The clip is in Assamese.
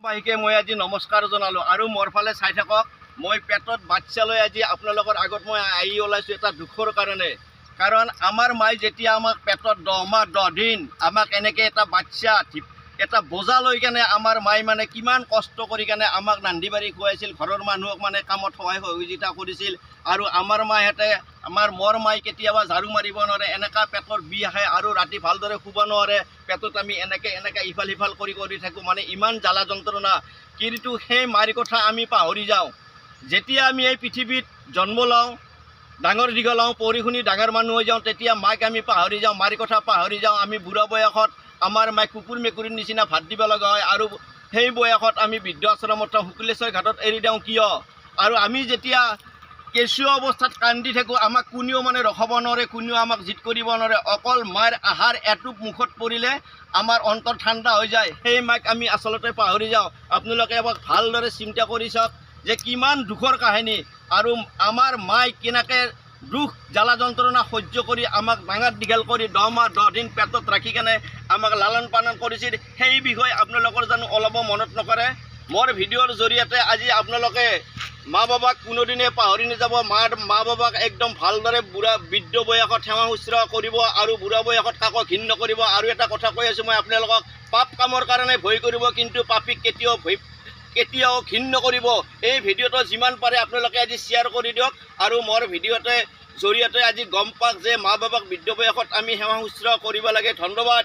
পাহিকে মই আজি নমস্কাৰ জনালোঁ আৰু মোৰ ফালে চাই থাকক। মই পেটত বাচ্চা লৈ আজি আপোনালোকৰ আগত মই আহি ওলাইছোঁ এটা দুখৰ কাৰণে। কাৰণ আমাৰ মাই যেতিয়া আমাক পেটত 10 মাহ 10 দিন আমাক এনেকৈ এটা বাচ্চা এটা বোজা লৈ কেনে আমাৰ মাই মানে কিমান কষ্ট কৰি কেনে আমাক ৰান্ধি বাঢ়ি খুৱাইছিল, ঘৰৰ মানুহক মানে কামত সহায় সহযোগিতা কৰিছিল। আৰু আমাৰ মাহঁতে মোৰ মাই কেতিয়াবা ঝাৰু মাৰিব নোৱাৰে, এনেকুৱা পেটৰ বিষ আহে আৰু ৰাতি ভালদৰে শুব নোৱাৰে। পেটত আমি এনেকৈ ইফাল সিফাল কৰি থাকোঁ, মানে ইমান জ্বালা যন্ত্ৰণা। কিন্তু সেই মাৰ কথা আমি পাহৰি যাওঁ। যেতিয়া আমি এই পৃথিৱীত জন্ম লওঁ, ডাঙৰ দীঘল হওঁ, পঢ়ি শুনি ডাঙৰ মানুহ হৈ যাওঁ, তেতিয়া মাক আমি পাহৰি যাওঁ, মাৰ কথা পাহৰি যাওঁ। আমি বুঢ়া বয়সত আমাৰ মাক কুকুৰ মেকুৰীৰ নিচিনা ভাত দিব লগা হয় আৰু সেই বয়সত আমি বৃদ্ধ আশ্ৰমত শুক্লেশ্বৰ ঘাটত এৰি দিওঁ। কিয়? আৰু আমি যেতিয়া কেঁচুৱা অৱস্থাত কান্দি থাকোঁ, আমাক কোনেও মানে ৰখাব নোৱাৰে, কোনেও আমাক জিদ কৰিব নোৱাৰে। অকল মাৰ আহাৰ এটোপ মুখত পৰিলে আমাৰ অন্তৰ ঠাণ্ডা হৈ যায়। সেই মাক আমি আচলতে পাহৰি যাওঁ। আপোনালোকে এবাৰ ভালদৰে চিন্তা কৰি চাওক যে কিমান দুখৰ কাহিনী। আৰু আমাৰ মাই কেনেকৈ দুখ জ্বালা যন্ত্ৰণা সহ্য কৰি আমাক ডাঙৰ দীঘল কৰি 10 মাহ 10 দিন পেটত ৰাখি কেনে আমাক লালন পালন কৰিছিল, সেই বিষয়ে আপোনালোকৰ জানো অলপো মনত নকৰে? মোৰ ভিডিঅ'ৰ জৰিয়তে আজি আপোনালোকে মা বাবাক কোনোদিনে পাহৰি নাযাব। মা বাবাক একদম ভালদৰে বৃদ্ধ বয়সত সেৱা শুশ্ৰূষা কৰিব আৰু বুঢ়া বয়সত কাকো ঘিণ নকৰিব। আৰু এটা কথা কৈ আছোঁ মই আপোনালোকক, পাপ কামৰ কাৰণে ভয় কৰিব, কিন্তু পাপীক কেতিয়াও ঘিণ নকৰিব। এই ভিডিঅ'টো যিমান পাৰে আপোনালোকে আজি শ্বেয়াৰ কৰি দিয়ক আৰু মোৰ ভিডিঅ'তে জৰিয়তে আজি গম পাওক যে মা বাবাক বৃদ্ধ বয়সত আমি সেৱা শুশ্ৰূষা কৰিব লাগে। ধন্যবাদ।